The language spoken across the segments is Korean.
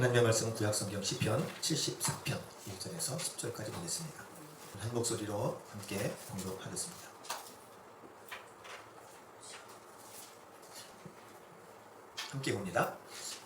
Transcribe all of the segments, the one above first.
하나님의 말씀은 구약성경 시편 74편 1절에서 10절까지 보겠습니다. 한 목소리로 함께 공독하겠습니다. 함께 봅니다.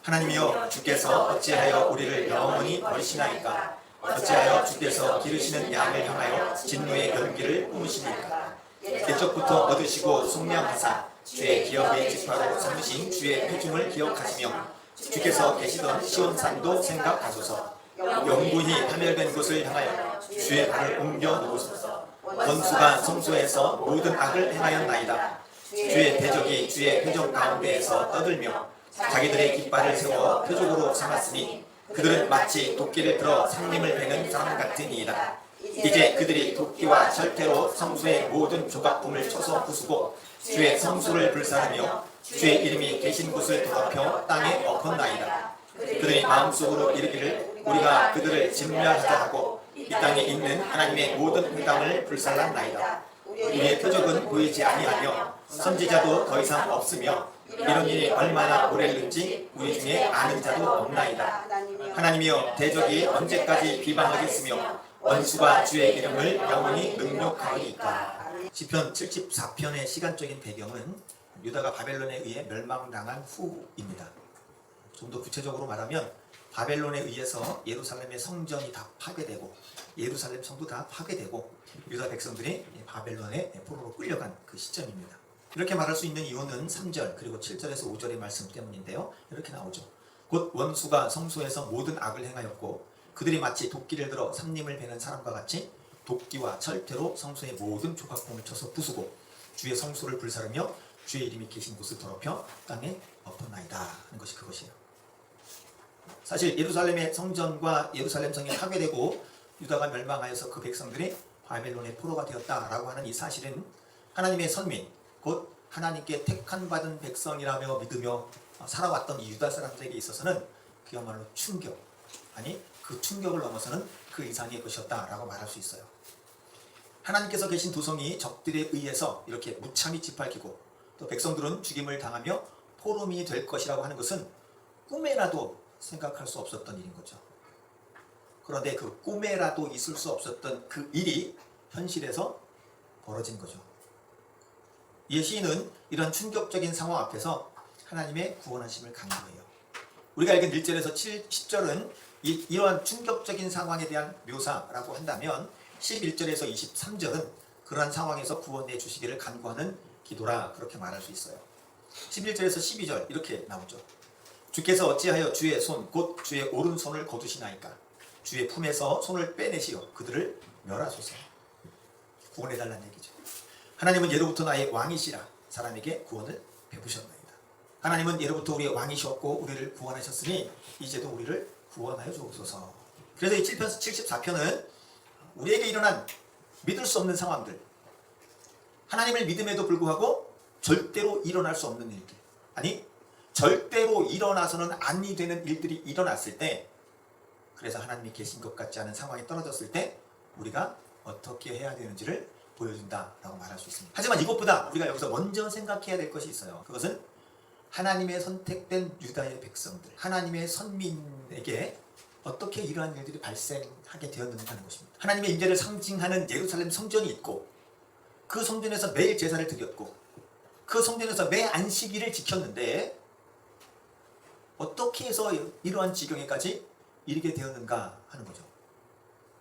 하나님이여, 주께서 어찌하여 우리를 영원히 버리시나이까? 어찌하여 주께서 기르시는 양을 향하여 진노의 연기를 뿜으시나이까? 옛적부터 얻으시고 속량하사 주의 기업의 지파로 삼으신 주의 회중을 기억하시며 주께서 계시던 시온산도 생각하소서. 영구히 파멸된 곳을 향하여 주의 발을 옮겨 놓으소서. 원수가 성소에서 모든 악을 행하였나이다. 주의 대적이 주의 회중 가운데에서 떠들며 자기들의 깃발을 세워 표적으로 삼았으니 그들은 마치 도끼를 들어 상림을 베는 사람 같으니이다. 이제 그들이 도끼와 철퇴로 성소의 모든 조각품을 쳐서 부수고 주의 성소를 불사르며 주의 이름이 계신 곳을 더럽혀 땅에 엎었나이다. 그들이 마음속으로 이르기를 우리가 그들을 진멸하자 하고 이 땅에 있는 하나님의 모든 웅당을 불살랐나이다. 우리의 표적은 보이지 아니하며 선지자도 더 이상 없으며 이런 일이 얼마나 오래는지 우리 중에 아는 자도 없나이다. 하나님이여, 대적이 언제까지 비방하겠으며 원수가 주의 이름을 영원히 능욕하리이까? 시편 74편의 시간적인 배경은 유다가 바벨론에 의해 멸망당한 후입니다. 좀 더 구체적으로 말하면 바벨론에 의해서 예루살렘의 성전이 다 파괴되고 예루살렘 성도 다 파괴되고 유다 백성들이 바벨론의 포로로 끌려간 그 시점입니다. 이렇게 말할 수 있는 이유는 3절 그리고 7절에서 5절의 말씀 때문인데요. 이렇게 나오죠. 곧 원수가 성소에서 모든 악을 행하였고 그들이 마치 도끼를 들어 삼림을 베는 사람과 같이 도끼와 철퇴로 성소의 모든 조각품을 쳐서 부수고 주의 성소를 불사르며 주의 이름이 계신 곳을 더럽혀 땅에 엎었나이다 하는 것이 그것이에요. 사실 예루살렘의 성전과 예루살렘 성이 파괴되고 유다가 멸망하여서 그 백성들이 바벨론의 포로가 되었다라고 하는 이 사실은 하나님의 선민, 곧 하나님께 택한 받은 백성이라며 믿으며 살아왔던 이 유다 사람들에게 있어서는 그야말로 충격, 아니 그 충격을 넘어서는 그 이상의 것이었다라고 말할 수 있어요. 하나님께서 계신 두 성이 적들에 의해서 이렇게 무참히 짓밟히고 또 백성들은 죽임을 당하며 포로민이 될 것이라고 하는 것은 꿈에라도 생각할 수 없었던 일인 거죠. 그런데 그 꿈에라도 있을 수 없었던 그 일이 현실에서 벌어진 거죠. 이 시인은 이런 충격적인 상황 앞에서 하나님의 구원하심을 강조해요. 우리가 읽은 1절에서 10절은 이러한 충격적인 상황에 대한 묘사라고 한다면 11절에서 23절은 그러한 상황에서 구원해 주시기를 간구하는 기도라 그렇게 말할 수 있어요. 11절에서 12절 이렇게 나오죠. 주께서 어찌하여 주의 손 곧 주의 오른손을 거두시나이까? 주의 품에서 손을 빼내시어 그들을 멸하소서. 구원해달라는 얘기죠. 하나님은 예로부터 나의 왕이시라 사람에게 구원을 베푸셨나이다. 하나님은 예로부터 우리의 왕이셨고 우리를 구원하셨으니 이제도 우리를 구원하여 주옵소서. 그래서 이 74편은 우리에게 일어난 믿을 수 없는 상황들, 하나님을 믿음에도 불구하고 절대로 일어날 수 없는 일들, 아니 절대로 일어나서는 아니 되는 일들이 일어났을 때, 그래서 하나님이 계신 것 같지 않은 상황이 떨어졌을 때 우리가 어떻게 해야 되는지를 보여준다라고 말할 수 있습니다. 하지만 이것보다 우리가 여기서 먼저 생각해야 될 것이 있어요. 그것은 하나님의 선택된 유다의 백성들, 하나님의 선민에게 어떻게 이러한 일들이 발생하게 되었는가 하는 것입니다. 하나님의 임재를 상징하는 예루살렘 성전이 있고 그 성전에서 매일 제사를 드렸고 그 성전에서 매 안식일을 지켰는데 어떻게 해서 이러한 지경에까지 이르게 되었는가 하는 거죠.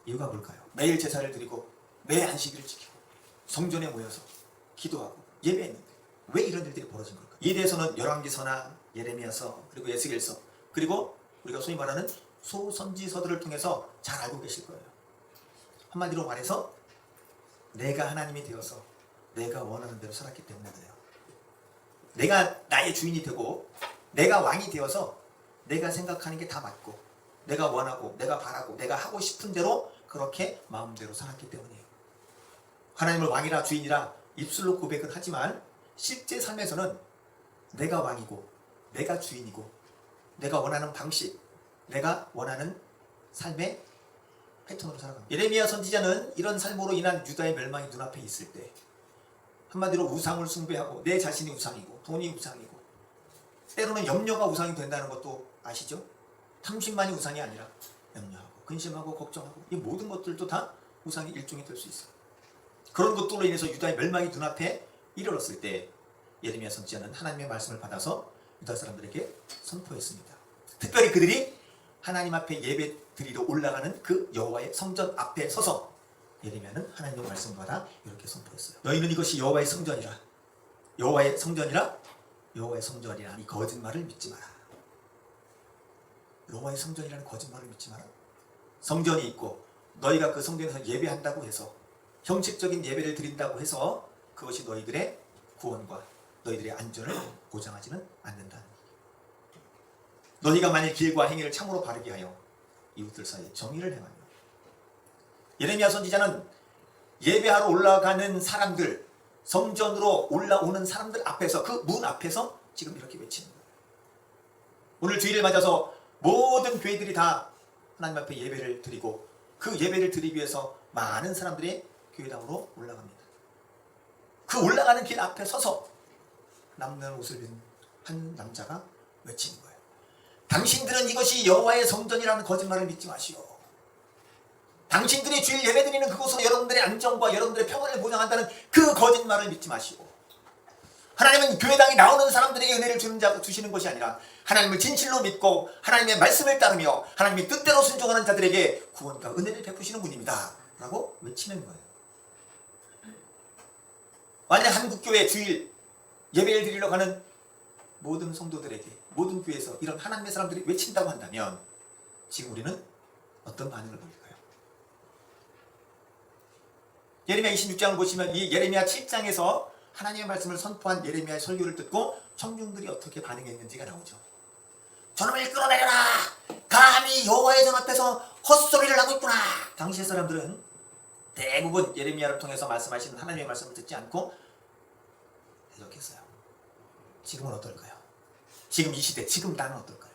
이유가 뭘까요? 매일 제사를 드리고 매 안식일을 지키고 성전에 모여서 기도하고 예배했는데 왜 이런 일들이 벌어진 걸까? 이에 대해서는 열왕기서나 예레미야서 그리고 에스겔서 그리고 우리가 소위 말하는 소선지서들을 통해서 잘 알고 계실 거예요. 한마디로 말해서 내가 하나님이 되어서 내가 원하는 대로 살았기 때문에 그래요. 내가 나의 주인이 되고 내가 왕이 되어서 내가 생각하는 게 다 맞고 내가 원하고 내가 바라고 내가 하고 싶은 대로 그렇게 마음대로 살았기 때문이에요. 하나님을 왕이라 주인이라 입술로 고백은 하지만 실제 삶에서는 내가 왕이고 내가 주인이고 내가 원하는 방식, 내가 원하는 삶의 패턴으로 살아갑니다. 예레미야 선지자는 이런 삶으로 인한 유다의 멸망이 눈앞에 있을 때 한마디로 우상을 숭배하고 내 자신이 우상이고 돈이 우상이고 때로는 염려가 우상이 된다는 것도 아시죠? 탐심만이 우상이 아니라 염려하고 근심하고 걱정하고 이 모든 것들도 다 우상의 일종이 될 수 있어요. 그런 것들로 인해서 유다의 멸망이 눈앞에 이르렀을 때 예레미야 선지자는 하나님의 말씀을 받아서 유다 사람들에게 선포했습니다. 특별히 그들이 하나님 앞에 예배 드리러 올라가는 그 여호와의 성전 앞에 서서 예레미야는 하나님의 말씀을 받아 이렇게 선포했어요. 너희는 이것이 여호와의 성전이라, 여호와의 성전이라, 여호와의 성전이라 이 거짓말을 믿지 마라. 여호와의 성전이라는 거짓말을 믿지 마라. 성전이 있고 너희가 그 성전에서 예배한다고 해서 형식적인 예배를 드린다고 해서 그것이 너희들의 구원과 너희들의 안전을 보장하지는 않는다는 얘기예요. 너희가 만일 길과 행위를 참으로 바르게 하여 이웃들 사이에 정의를 행하며. 예레미야 선지자는 예배하러 올라가는 사람들, 성전으로 올라오는 사람들 앞에서, 그 문 앞에서 지금 이렇게 외치는 거예요. 오늘 주일을 맞아서 모든 교회들이 다 하나님 앞에 예배를 드리고 그 예배를 드리기 위해서 많은 사람들이 교회당으로 올라갑니다. 그 올라가는 길 앞에 서서 남는 옷을 입은 한 남자가 외치는 거예요. 당신들은 이것이 여호와의 성전이라는 거짓말을 믿지 마시오. 당신들이 주일 예배드리는 그곳으로 여러분들의 안정과 여러분들의 평안을 보장한다는 그 거짓말을 믿지 마시오. 하나님은 교회당에 나오는 사람들에게 은혜를 주시는 것이 아니라 하나님을 진실로 믿고 하나님의 말씀을 따르며 하나님의 뜻대로 순종하는 자들에게 구원과 은혜를 베푸시는 분입니다 라고 외치는 거예요. 만약 한국교회 주일 예배를 드리러 가는 모든 성도들에게, 모든 교회에서 이런 하나님의 사람들이 외친다고 한다면 지금 우리는 어떤 반응을 보일까요? 예레미야 26장을 보시면 이 예레미야 7장에서 하나님의 말씀을 선포한 예레미야의 설교를 듣고 청중들이 어떻게 반응했는지가 나오죠. 저놈을 끌어내려라! 감히 여호와의 전 앞에서 헛소리를 하고 있구나! 당시의 사람들은 대부분 예레미야를 통해서 말씀하시는 하나님의 말씀을 듣지 않고 대적했어요. 지금은 어떨까요? 지금 이 시대, 지금 나는 어떨까요?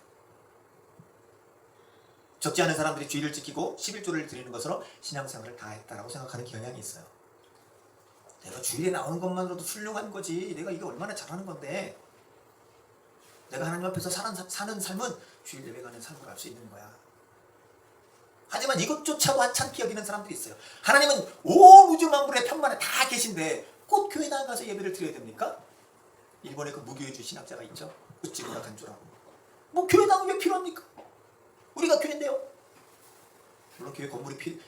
적지 않은 사람들이 주의를 지키고 11조를 드리는 것으로 신앙생활을 다 했다라고 생각하는 경향이 있어요. 내가 주일에 나오는 것만으로도 훌륭한 거지. 내가 이게 얼마나 잘하는 건데. 내가 하나님 앞에서 사는 삶은 주일 예배 가는 삶으로 할 수 있는 거야. 하지만 이것조차도 하찮게 여기는 사람들이 있어요. 하나님은 온 우주 만물의 편만에 다 계신데 꼭 교회 나가서 예배를 드려야 됩니까? 일본에 그 무교회주 신학자가 있죠. 우찌구나 간주라고. 뭐 교회 나가면 왜 필요합니까? 우리가 교회인데요. 물론 교회 건물이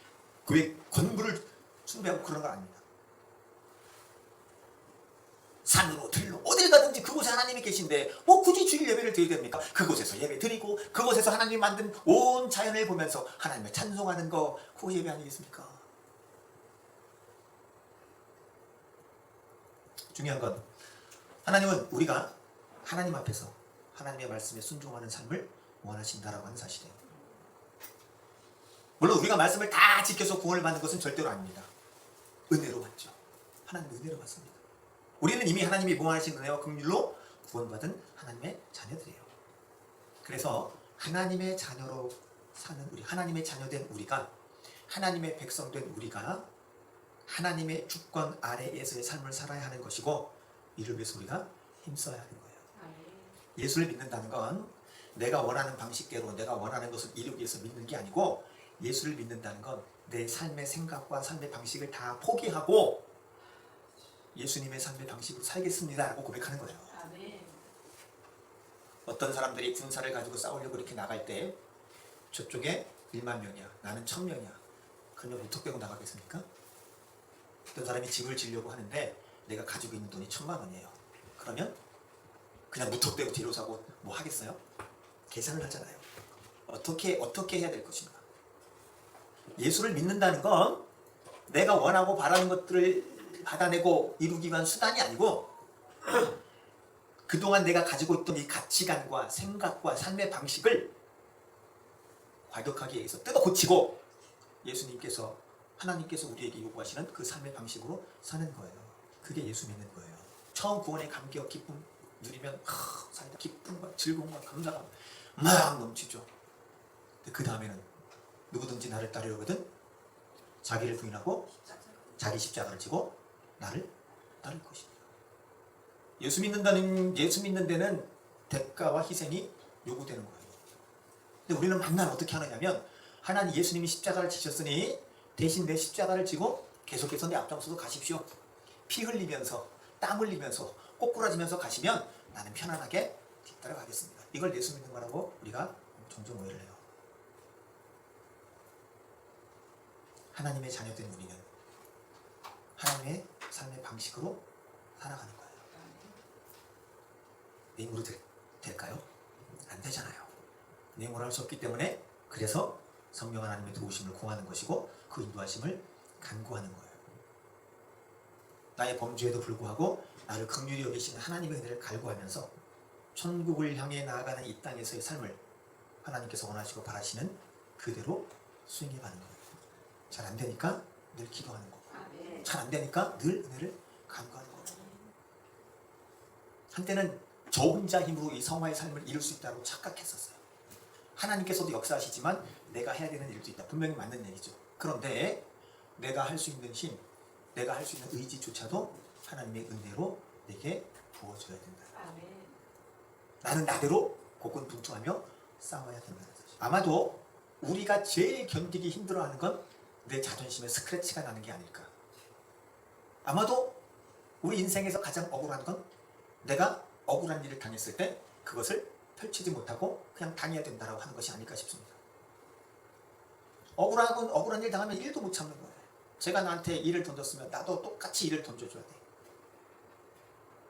교회 건물을 숭배하고 그런 건 아닙니다. 산으로 들로 어딜 가든지 그곳에 하나님이 계신데 뭐 굳이 주일 예배를 드려야 됩니까? 그곳에서 예배 드리고 그곳에서 하나님이 만든 온 자연을 보면서 하나님을 찬송하는 거 그거 예배 아니겠습니까? 중요한 건 하나님은 우리가 하나님 앞에서 하나님의 말씀에 순종하는 삶을 원하신다라고 하는 사실이에요. 물론 우리가 말씀을 다 지켜서 구원을 받는 것은 절대로 아닙니다. 은혜로 받죠. 하나님의 은혜로 받습니다. 우리는 이미 하나님이 무한하신 은혜와 긍휼로 구원받은 하나님의 자녀들이에요. 그래서 하나님의 자녀로 사는 우리, 하나님의 자녀된 우리가, 하나님의 백성된 우리가 하나님의 주권 아래에서의 삶을 살아야 하는 것이고 이를 위해서 우리가 힘써야 하는 거예요. 예수를 믿는다는 건 내가 원하는 방식대로 내가 원하는 것을 이루기 위해서 믿는 게 아니고 예수를 믿는다는 건 내 삶의 생각과 삶의 방식을 다 포기하고 예수님의 삶의 방식으로 살겠습니다 라고 고백하는 거예요. 어떤 사람들이 군사를 가지고 싸우려고 이렇게 나갈 때 저쪽에 1만 명이야, 나는 1000명이야. 그러면 무턱대고 나가겠습니까? 어떤 사람이 집을 지으려고 하는데 내가 가지고 있는 돈이 1000만 원이에요. 그러면 그냥 무턱대고 뒤로 사고 뭐 하겠어요? 계산을 하잖아요. 어떻게 해야 될 것인가? 예수를 믿는다는 건 내가 원하고 바라는 것들을 받아내고 이루기 위한 수단이 아니고 그동안 내가 가지고 있던 이 가치관과 생각과 삶의 방식을 과격하게 위해서 뜯어 고치고 예수님께서, 하나님께서 우리에게 요구하시는 그 삶의 방식으로 사는 거예요. 그게 예수 믿는 거예요. 처음 구원의 감격, 기쁨 누리면 살다 기쁨과 즐거움과 감사가 막 넘치죠. 근데 그 다음에는 누구든지 나를 따르려거든 자기를 부인하고 자기 십자가를 지고 나를 따를 것이다. 예수 믿는 데는 대가와 희생이 요구되는 거예요. 근데 우리는 만날 어떻게 하느냐면 하나님 예수님이 십자가를 지셨으니 대신 내 십자가를 지고 계속해서 내 앞장서서 가십시오. 피 흘리면서 땀 흘리면서 꼬꾸라지면서 가시면 나는 편안하게 뒤따라가겠습니다. 이걸 예수 믿는 거라고 우리가 종종 오해를 해요. 하나님의 자녀된 우리는 하나님의 삶의 방식으로 살아가는 거예요. 내 힘으로 될까요? 안 되잖아요. 내 힘으로 할 수 없기 때문에 그래서 성령 하나님의 도우심을 구하는 것이고 그 인도하심을 간구하는 거예요. 나의 범죄에도 불구하고 나를 긍휼히 여기시는 하나님의 은혜를 갈구하면서 천국을 향해 나아가는 이 땅에서의 삶을 하나님께서 원하시고 바라시는 그대로 수행해가는 거예요. 잘 안 되니까 늘 기도하는 거고, 잘 안 되니까 늘 은혜를 간구하는 거예요. 한때는 저 혼자 힘으로 이 성화의 삶을 이룰 수 있다고 착각했었어요. 하나님께서도 역사하시지만 내가 해야 되는 일도 있다. 분명히 맞는 얘기죠. 그런데 내가 할 수 있는 힘, 내가 할 수 있는 의지조차도 하나님의 은혜로 내게 부어줘야 된다. 나는 나대로 고군분투하며 싸워야 된다는 사실. 아마도 우리가 제일 견디기 힘들어하는 건 내 자존심에 스크래치가 나는 게 아닐까. 아마도 우리 인생에서 가장 억울한 건 내가 억울한 일을 당했을 때 그것을 펼치지 못하고 그냥 당해야 된다라고 하는 것이 아닐까 싶습니다. 억울한 일 당하면 일도 못 참는 거예요. 제가 나한테 일을 던졌으면 나도 똑같이 일을 던져줘야 돼.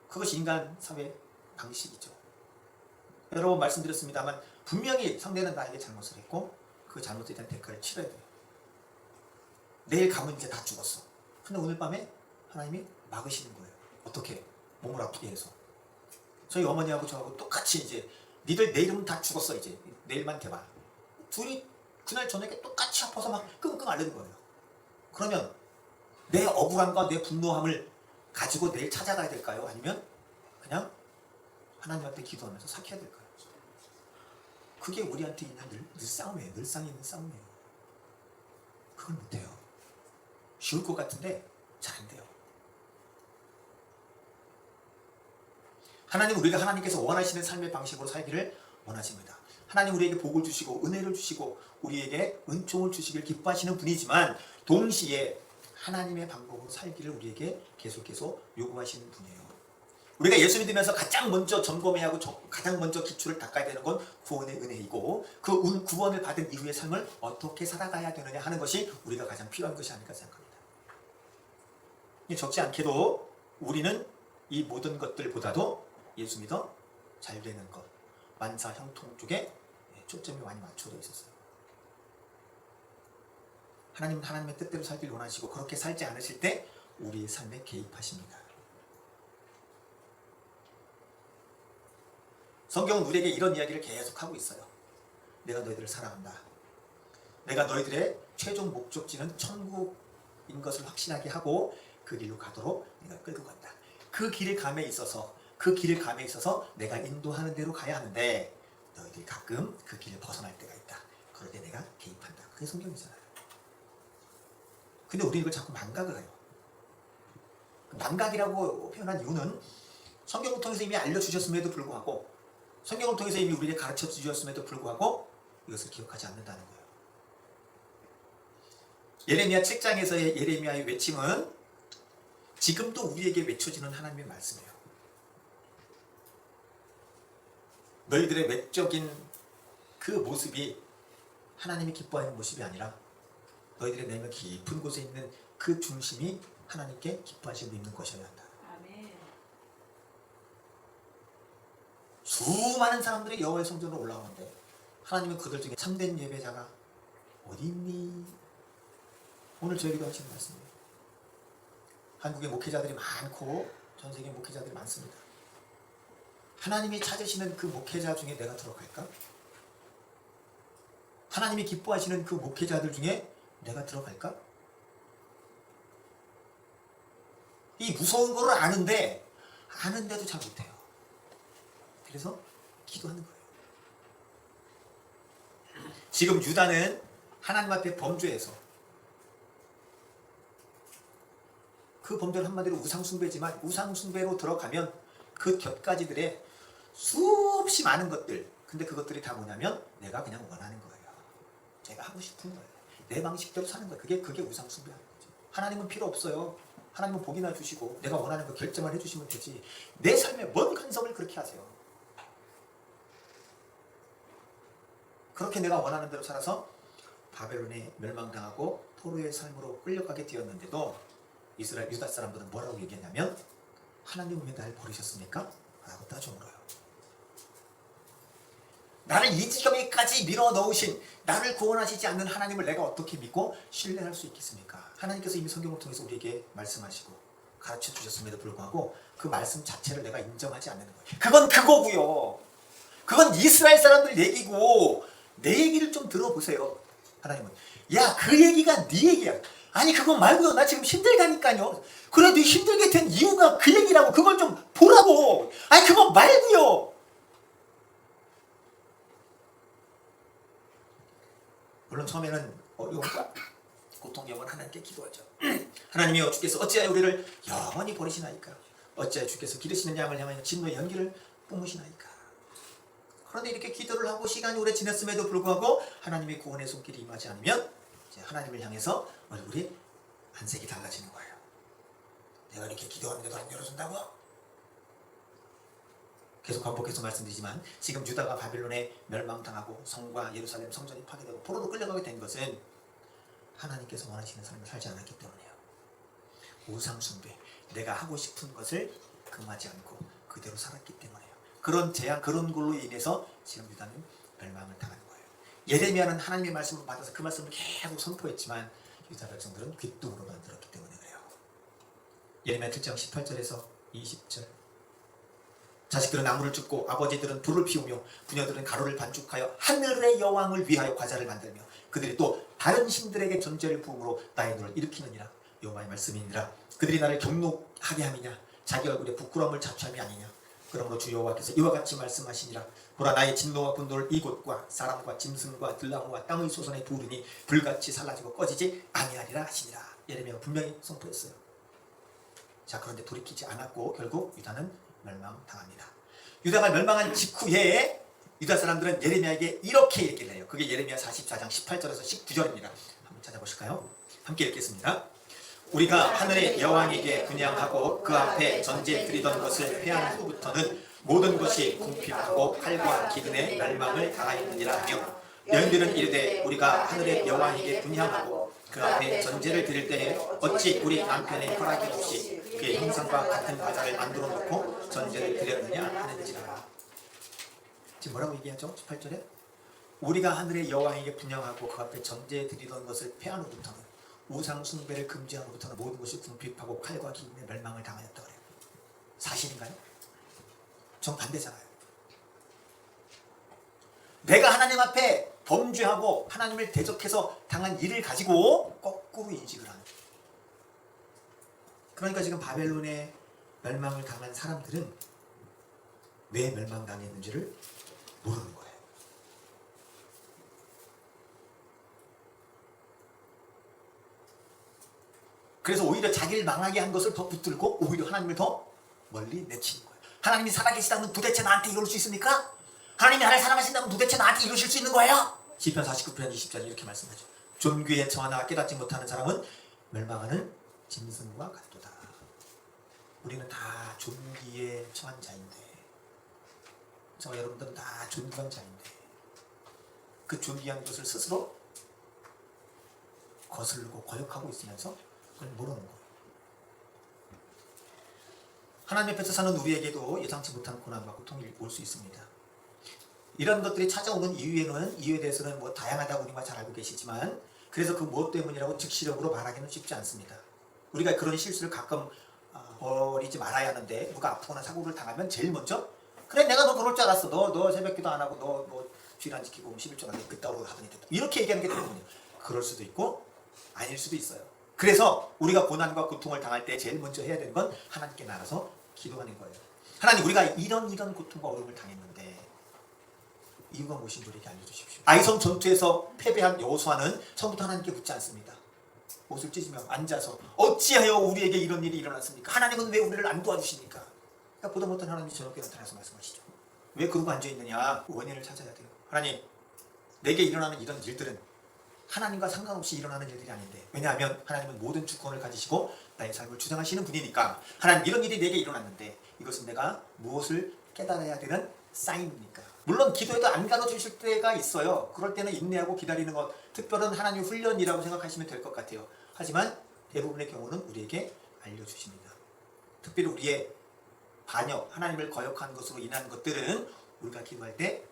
그것이 인간 사회 방식이죠. 여러 번 말씀드렸습니다만 분명히 상대는 나에게 잘못을 했고 그 잘못에 대한 대가를 치러야 돼요. 내일 가면 이제 다 죽었어. 근데 오늘 밤에 하나님이 막으시는 거예요. 어떻게? 몸을 아프게 해서. 저희 어머니하고 저하고 똑같이 이제 니들 내일은 다 죽었어. 이제 내일만 대봐. 둘이 그날 저녁에 똑같이 아파서 막 끙끙 앓는 거예요. 그러면 내 억울함과 내 분노함을 가지고 내일 찾아가야 될까요? 아니면 그냥 하나님한테 기도하면서 삭혀야 될까요? 그게 우리한테 있는 늘 싸움이에요. 늘상 있는 싸움이에요. 그걸 못해요. 쉬울 것 같은데 잘 안 돼요. 하나님, 우리가 하나님께서 원하시는 삶의 방식으로 살기를 원하십니다. 하나님 우리에게 복을 주시고 은혜를 주시고 우리에게 은총을 주시길 기뻐하시는 분이지만 동시에 하나님의 방법으로 살기를 우리에게 계속해서 요구하시는 분이에요. 우리가 예수 믿으면서 가장 먼저 점검해야 하고 가장 먼저 기초를 닦아야 되는 건 구원의 은혜이고 그 구원을 받은 이후의 삶을 어떻게 살아가야 되느냐 하는 것이 우리가 가장 필요한 것이 아닐까 생각합니다. 적지 않게도 우리는 이 모든 것들보다도 예수 믿어 잘 되는 것, 만사 형통 쪽에 초점이 많이 맞춰져 있었어요. 하나님은 하나님의 뜻대로 살기를 원하시고 그렇게 살지 않으실 때 우리의 삶에 개입하십니다. 성경은 우리에게 이런 이야기를 계속하고 있어요. 내가 너희들을 사랑한다. 내가 너희들의 최종 목적지는 천국인 것을 확신하게 하고 그 길로 가도록 내가 끌고 간다. 그 길을 감에 있어서 내가 인도하는 대로 가야 하는데 너희들이 가끔 그 길을 벗어날 때가 있다. 그럴 때 내가 개입한다. 그게 성경이잖아요. 근데 우리는 이걸 자꾸 망각을 해요. 망각이라고 표현한 이유는 성경을 통해서 이미 알려주셨음에도 불구하고 성경을 통해서 이미 우리에게 가르쳐 주셨음에도 불구하고 이것을 기억하지 않는다는 거예요. 예레미야 7장에서의 예레미야의 외침은 지금도 우리에게 외쳐지는 하나님의 말씀이에요. 너희들의 외적인 그 모습이 하나님이 기뻐하는 모습이 아니라 너희들의 내면 깊은 곳에 있는 그 중심이 하나님께 기뻐하시고 있는 것이어야 한다. 아멘. 수많은 사람들이 여호와의 성전으로 올라오는데 하나님은 그들 중에 참된 예배자가 어디 있니? 오늘 저에게도 하시는 말씀이에요. 한국의 목회자들이 많고 전 세계 목회자들이 많습니다. 하나님이 찾으시는 그 목회자 중에 내가 들어갈까? 하나님이 기뻐하시는 그 목회자들 중에 내가 들어갈까? 이 무서운 거를 아는데도 잘 못해요. 그래서 기도하는 거예요. 지금 유다는 하나님 앞에 범죄해서 그 범죄는 한마디로 우상숭배지만 우상숭배로 들어가면 그 곁가지들의 수없이 많은 것들, 근데 그것들이 다 뭐냐면 내가 그냥 원하는 거예요. 제가 하고 싶은 거예요. 내 방식대로 사는 거예요. 그게 우상 숭배하는 거죠. 하나님은 필요 없어요. 하나님은 복이나 주시고 내가 원하는 거 결정을 해주시면 되지. 내 삶에 뭔 간섭을 그렇게 하세요. 그렇게 내가 원하는 대로 살아서 바벨론에 멸망당하고 포로의 삶으로 끌려가게 되었는데도 이스라엘 유다 사람들은 뭐라고 얘기했냐면 하나님은 왜 날 버리셨습니까? 라고 따져 물어요. 나를 이 지경에까지 밀어넣으신, 나를 구원하시지 않는 하나님을 내가 어떻게 믿고 신뢰할 수 있겠습니까? 하나님께서 이미 성경을 통해서 우리에게 말씀하시고 가르쳐 주셨음에도 불구하고 그 말씀 자체를 내가 인정하지 않는 거예요. 그건 그거고요. 그건 이스라엘 사람들 얘기고 내 얘기를 좀 들어보세요. 하나님은 야, 그 얘기가 네 얘기야. 아니 그거 말고요. 나 지금 힘들다니까요. 그래, 네 힘들게 된 이유가 그 얘기라고. 그걸 좀 보라고. 아니 그거 말고요. 물론 처음에는 어려움과 고통 경험을 하나님께 기도하죠. 하나님이여, 주께서 어찌하여 우리를 영원히 버리시나이까? 어찌하여 주께서 기르시는 양을 향하여 진노의 연기를 뿜으시나이까? 그런데 이렇게 기도를 하고 시간이 오래 지났음에도 불구하고 하나님의 구원의 손길이 임하지 않으면 이제 하나님을 향해서 얼굴이 안색이 달라지는 거예요. 내가 이렇게 기도하는데도 안 열어준다고? 계속 반복해서 말씀드리지만 지금 유다가 바빌론에 멸망당하고 성과 예루살렘 성전이 파괴되고 포로로 끌려가게 된 것은 하나님께서 원하시는 삶을 살지 않았기 때문이에요. 우상숭배, 내가 하고 싶은 것을 금하지 않고 그대로 살았기 때문이에요. 그런 재앙, 그런 걸로 인해서 지금 유다는 멸망을 당하는 거예요. 예레미야는 하나님의 말씀을 받아서 그 말씀을 계속 선포했지만 유다 백성들은 귓등으로 만들었기 때문에 그래요. 예레미야 7장 18절에서 20절. 자식들은 나무를 줍고 아버지들은 불을 피우며 부녀들은 가루를 반죽하여 하늘의 여왕을 위하여 과자를 만들며 그들이 또 다른 신들에게 전제를 부음으로 나의 눈을 일으키느니라. 여호와의 말씀이니라. 그들이 나를 경록하게 함이냐? 자기 얼굴에 부끄러움을 자초함이 아니냐? 그러므로 주 여호와께서 이와 같이 말씀하시니라. 보라, 나의 진노와 분노를 이곳과 사람과 짐승과 들나무와 땅의 소선에 부으리니 불같이 살라지고 꺼지지 아니하리라 하시니라. 예레미야가 분명히 선포했어요. 자, 그런데 돌이키지 않았고 결국 유다는 멸망당합니다. 유다가 멸망한 직후에 유다 사람들은 예레미야에게 이렇게 얘기를 해요. 그게 예레미야 44장 18절에서 19절입니다. 한번 찾아보실까요? 함께 읽겠습니다. 우리가 하늘의 여왕에게 분향하고 그 앞에 전제 드리던 것을 패한 후부터는 모든 것이 궁핍하고 칼과 기근의 멸망을 당하였느니라 하며 여인들은 이르되 우리가 하늘의 여왕에게 분향하고 그 앞에 전제를 드릴 때에 어찌 우리 남편의 허락이 없이 그의 형상과 같은 과자를 만들어 놓고 전제를 드렸느냐 하는지라. 지금 뭐라고 얘기하죠? 18절에 우리가 하늘의 여왕에게 분향하고 그 앞에 전제 드리던 것을 패한 후부터는 우상 숭배를 금지한 후부터는 모든 것이 궁핍하고 칼과 기근의 멸망을 당하였다 그래요. 사실인가요? 정반대잖아요. 내가 하나님 앞에 범죄하고 하나님을 대적해서 당한 일을 가지고 거꾸로 인식을 하는 거예요. 그러니까 지금 바벨론에 멸망을 당한 사람들은 왜 멸망당했는지를 모르는 거예요. 그래서 오히려 자기를 망하게 한 것을 더 붙들고 오히려 하나님을 더 멀리 내치는 거예요. 하나님이 살아계시다면 도대체 나한테 이룰 수 있습니까? 하나님이 나를 사랑하신다면 도대체 나한테 이루실 수 있는 거예요? 시편 49편 20절 이렇게 말씀하죠. 존귀에 처하나 깨닫지 못하는 사람은 멸망하는 짐승과 같도다. 우리는 다 존귀에 처한 자인데, 저와 여러분들은 다 존귀한 자인데 그 존귀한 것을 스스로 거스르고 거역하고 있으면서 그걸 모르는 거예요. 하나님 앞에서 사는 우리에게도 예상치 못한 고난과 고통이 올 수 있습니다. 이런 것들이 찾아오는 이유에 대해서는 뭐 다양하다고 우리가 잘 알고 계시지만 그래서 그 무엇 때문이라고 즉시적으로 말하기는 쉽지 않습니다. 우리가 그런 실수를 가끔 버리지 말아야 하는데 누가 아프거나 사고를 당하면 제일 먼저 그래 내가 너 그럴 줄 알았어. 너 새벽기도 안 하고 너 뭐 주일 안 지키고 11조 안 돼. 그따위로 하더니 됐다. 이렇게 얘기하는 게 되거든요. 그럴 수도 있고 아닐 수도 있어요. 그래서 우리가 고난과 고통을 당할 때 제일 먼저 해야 되는 건 하나님께 나가서 기도하는 거예요. 하나님, 우리가 이런 고통과 어려움을 당했는데 이유가 무엇인지 우리에게 알려주십시오. 아이성 전투에서 패배한 여호수아는 처음부터 하나님께 묻지 않습니다. 옷을 찢으며 앉아서 어찌하여 우리에게 이런 일이 일어났습니까? 하나님은 왜 우리를 안 도와주십니까? 그러니까 보다 못한 하나님이 저녁에 나타나서 말씀하시죠. 왜 그러고 앉아있느냐? 원인을 찾아야 돼요. 하나님, 내게 일어나는 이런 일들은 하나님과 상관없이 일어나는 일들이 아닌데, 왜냐하면 하나님은 모든 주권을 가지시고 나의 삶을 주장하시는 분이니까. 하나님, 이런 일이 내게 일어났는데 이것은 내가 무엇을 깨달아야 되는 사인입니까? 물론 기도에도 안 가르쳐주실 때가 있어요. 그럴 때는 인내하고 기다리는 것, 특별한 하나님의 훈련이라고 생각하시면 될 것 같아요. 하지만 대부분의 경우는 우리에게 알려주십니다. 특별히 우리의 반역, 하나님을 거역한 것으로 인한 것들은 우리가 기도할 때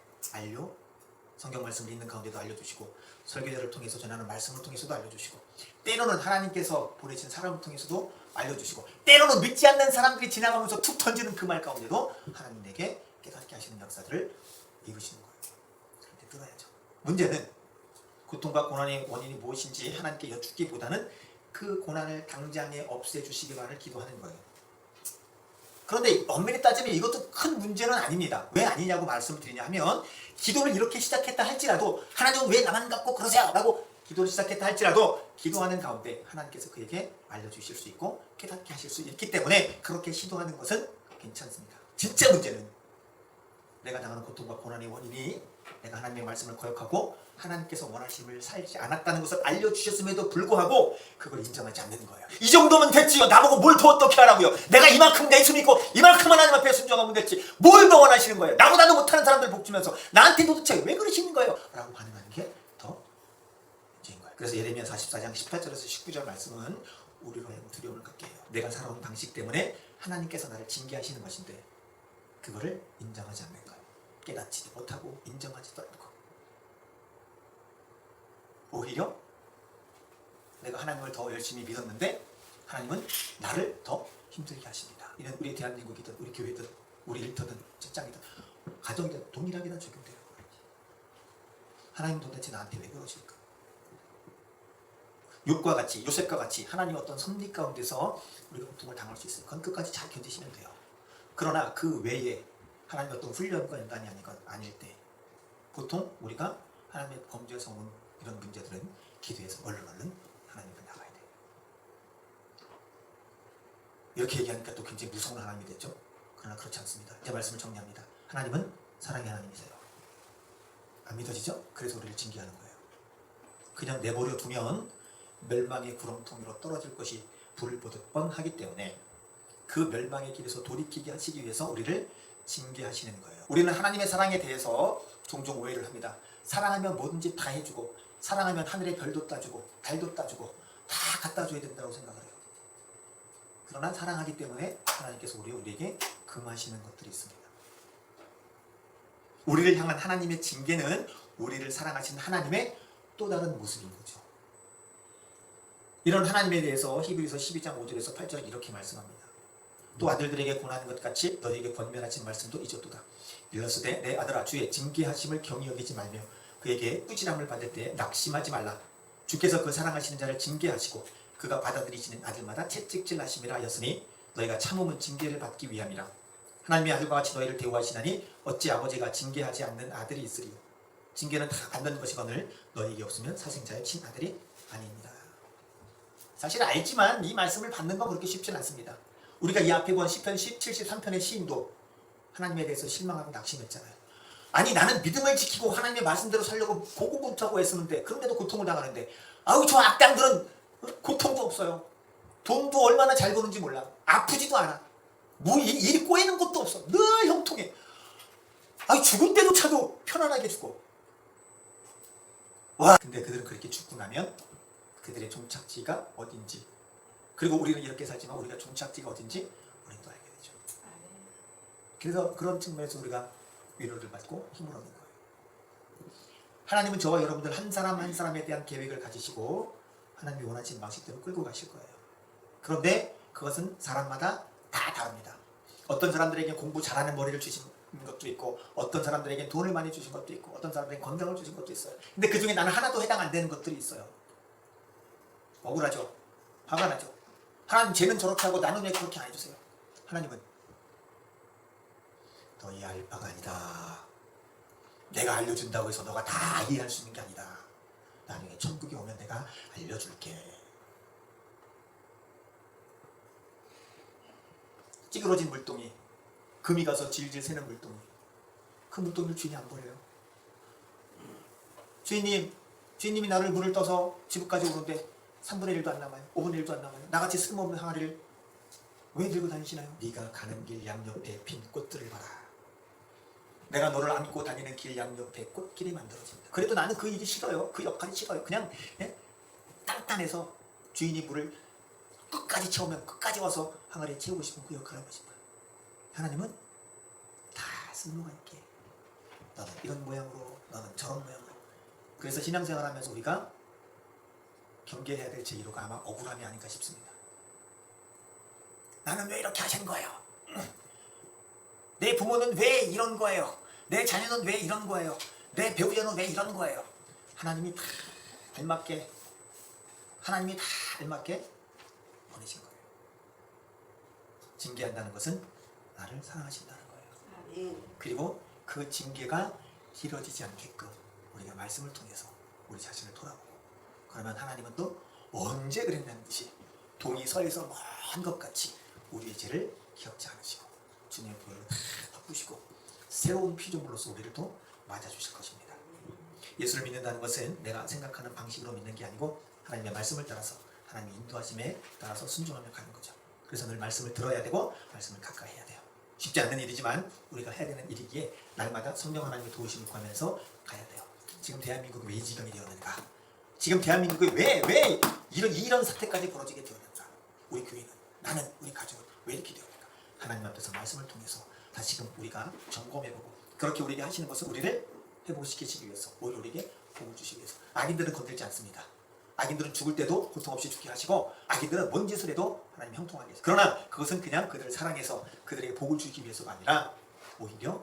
성경 말씀을 읽는 가운데도 알려주시고, 설교자를 통해서 전하는 말씀을 통해서도 알려주시고, 때로는 하나님께서 보내신 사람을 통해서도 알려주시고, 때로는 믿지 않는 사람들이 지나가면서 툭 던지는 그 말 가운데도 하나님 내게 깨닫게 하시는 역사들을 이루시는 거예요. 그런데 들어야죠. 문제는 고통과 고난의 원인이 무엇인지 하나님께 여쭙기보다는 그 고난을 당장에 없애주시기만을 기도하는 거예요. 그런데 엄밀히 따지면 이것도 큰 문제는 아닙니다. 왜 아니냐고 말씀을 드리냐 하면, 기도를 이렇게 시작했다 할지라도, 하나님은 왜 나만 갖고 그러세요? 라고 기도를 시작했다 할지라도 기도하는 가운데 하나님께서 그에게 알려주실 수 있고 깨닫게 하실 수 있기 때문에 그렇게 시도하는 것은 괜찮습니다. 진짜 문제는 내가 당하는 고통과 고난의 원인이 내가 하나님의 말씀을 거역하고 하나님께서 원하심을 살지 않았다는 것을 알려주셨음에도 불구하고 그걸 인정하지 않는 거예요. 이 정도면 됐지요. 나보고 뭘 더 어떻게 하라고요. 내가 이만큼 내 힘이 있고 이만큼 하나님 앞에 순종하면 됐지. 뭘 더 원하시는 거예요. 나보다도 못하는 사람들 복주면서 나한테 도대체 왜 그러시는 거예요? 라고 반응하는 게 더 문제인 거예요. 그래서 예레미야 44장 18절에서 19절 말씀은 우리로 하여금 두려움을 갖게 해요. 내가 살아온 방식 때문에 하나님께서 나를 징계하시는 것인데 그거를 인정하지 않는 거예요. 깨닫지도 못하고 인정하지도 않고, 오히려 내가 하나님을 더 열심히 믿었는데 하나님은 나를 더 힘들게 하십니다. 이는 우리 대한민국이든 우리 교회든 우리 일터든 직장이든 가정이든 동일하게 다 적용돼요. 하나님 도대체 나한테 왜 그러실까? 욥과 같이, 요셉과 같이 하나님 어떤 섭리 가운데서 우리가 고통을 당할 수 있어요. 그건 끝까지 잘 견디시면 돼요. 그러나 그 외에 하나님의 어떤 훈련과 연단이 아닐 때 보통 우리가 하나님의 범죄에서 온 이런 문제들은 기도에서 얼른 하나님 앞에 나가야 돼요. 이렇게 얘기하니까 또 굉장히 무서운 하나님이 됐죠. 그러나 그렇지 않습니다. 제 말씀을 정리합니다. 하나님은 사랑의 하나님이세요. 안 믿어지죠? 그래서 우리를 징계하는 거예요. 그냥 내버려 두면 멸망의 구렁텅이로 떨어질 것이 불을 보듯 뻔하기 때문에 그 멸망의 길에서 돌이키게 하시기 위해서 우리를 징계하시는 거예요. 우리는 하나님의 사랑에 대해서 종종 오해를 합니다. 사랑하면 뭐든지 다 해주고, 사랑하면 하늘의 별도 따주고 달도 따주고 다 갖다 줘야 된다고 생각을 해요. 그러나 사랑하기 때문에 하나님께서 우리에게 금하시는 것들이 있습니다. 우리를 향한 하나님의 징계는 우리를 사랑하시는 하나님의 또 다른 모습인 거죠. 이런 하나님에 대해서 히브리서 12장 5절에서 8절 이렇게 말씀합니다. 또 아들들에게 권하는 것 같이 너희에게 권면하신 말씀도 잊었도다. 일렀으되 내 아들아 주의 징계하심을 경히 여기지 말며 그에게 꾸지람을 받을 때 낙심하지 말라. 주께서 그 사랑하시는 자를 징계하시고 그가 받아들이시는 아들마다 채찍질 하심이라 하였으니 너희가 참음은 징계를 받기 위함이라. 하나님의 아들과 같이 너희를 대우하시나니 어찌 아버지가 징계하지 않는 아들이 있으리요. 징계는 다 받는 것이거늘 너희에게 없으면 사생자의 친아들이 아닙니다. 사실 알지만 이 말씀을 받는 건 그렇게 쉽진 않습니다. 우리가 이 앞에 본 시편 73편의 시인도 하나님에 대해서 실망하고 낙심했잖아요. 아니 나는 믿음을 지키고 하나님의 말씀대로 살려고 고군분투하고 애쓰는데 그런데도 고통을 당하는데, 아우 저 악당들은 고통도 없어요. 돈도 얼마나 잘 버는지 몰라. 아프지도 않아. 뭐 일이 꼬이는 것도 없어. 늘 형통해. 아니 죽을 때조차도 편안하게 죽어. 와. 근데 그들은 그렇게 죽고 나면 그들의 종착지가 어딘지, 그리고 우리는 이렇게 살지만 우리가 종착지가 어딘지 우리는 또 알게 되죠. 그래서 그런 측면에서 우리가 위로를 받고 힘을 얻는 거예요. 하나님은 저와 여러분들 한 사람 한 사람에 대한 계획을 가지시고 하나님이 원하시는 방식대로 끌고 가실 거예요. 그런데 그것은 사람마다 다 다릅니다. 어떤 사람들에게 공부 잘하는 머리를 주신 것도 있고, 어떤 사람들에게 돈을 많이 주신 것도 있고, 어떤 사람들에게 건강을 주신 것도 있어요. 근데 그 중에 나는 하나도 해당 안 되는 것들이 있어요. 억울하죠. 화가 나죠. 하나님 쟤는 저렇게 하고 나는 왜 그렇게 안 해주세요? 하나님은 너희 알 바가 아니다. 내가 알려준다고 해서 너가 다 이해할 수 있는 게 아니다. 나중에 천국에 오면 내가 알려줄게. 찌그러진 물동이, 금이 가서 질질 새는 물동이, 그 물동이를 주인이 안 버려요. 주인님이 나를 물을 떠서 지붕까지 오는데 3분의 1도 안 남아요. 5분의 1도 안 남아요. 나같이 쓸모없는 항아리를 왜 들고 다니시나요? 네가 가는 길 양옆에 핀 꽃들을 봐라. 내가 너를 안고 다니는 길 양옆에 꽃길이 만들어집니다. 그래도 나는 그 일이 싫어요. 그 역할이 싫어요. 그냥 단단해서 주인이 물을 끝까지 채우면 끝까지 와서 항아리에 채우고 싶은 그 역할을 하고 싶어요. 하나님은 다 쓸모가 있게, 너는 이런 모양으로, 너는 저런 모양으로. 그래서 신앙생활하면서 우리가 경계해야 될 제1호가 아마 억울함이 아닌가 싶습니다. 나는 왜 이렇게 하신 거예요? 내 부모는 왜 이런 거예요? 내 자녀는 왜 이런 거예요? 내 배우자는 왜 이런 거예요? 하나님이 다 알맞게 보내신 거예요. 징계한다는 것은 나를 사랑하신다는 거예요. 그리고 그 징계가 길어지지 않게끔 우리가 말씀을 통해서 우리 자신을 돌아보고, 그러면 하나님은 또 언제 그랬냐는 듯이 동이 서에서 먼 것 같이 우리의 죄를 기억지 않으시고 주님의 보혈로 다 덮으시고 새로운 피조물로서 우리를 또 맞아주실 것입니다. 예수를 믿는다는 것은 내가 생각하는 방식으로 믿는 게 아니고 하나님의 말씀을 따라서, 하나님의 인도하심에 따라서 순종하며 가는 거죠. 그래서 늘 말씀을 들어야 되고 말씀을 가까이 해야 돼요. 쉽지 않은 일이지만 우리가 해야 되는 일이기에 날마다 성령 하나님의 도우심을 구하면서 가야 돼요. 지금 대한민국이 왜 이 지경이 되었는가? 지금 대한민국이 왜 이런 사태까지 벌어지게 되었는가? 우리 교회는, 나는, 우리 가족은 왜 이렇게 되었는가? 하나님 앞에서 말씀을 통해서 다시금 우리가 점검해보고, 그렇게 우리에게 하시는 것은 우리를 회복시키시기 위해서, 오히려 우리에게 복을 주시기 위해서. 악인들은 건들지 않습니다. 악인들은 죽을 때도 고통 없이 죽게 하시고, 악인들은 뭔 짓을 해도 하나님 형통하게 해서, 그러나 그것은 그냥 그들을 사랑해서 그들에게 복을 주기 위해서가 아니라 오히려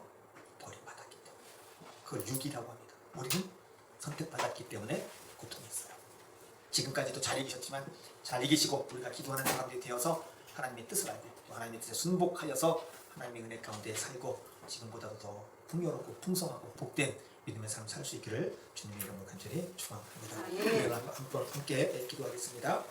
버림받았기 때문에, 그걸 유기라고 합니다. 우리는 선택받았기 때문에 고통이 있어요. 지금까지도 잘 이기셨지만 잘 이기시고 우리가 기도하는 사람들이 되어서 하나님의 뜻을 알고 또 하나님의 뜻에 순복하여서 하나님의 은혜 가운데 살고 지금보다도 더 풍요롭고 풍성하고 복된 믿음의 삶을 살 수 있기를 주님의 이름으로 간절히 축원합니다. 우리 한번 함께 기도하겠습니다.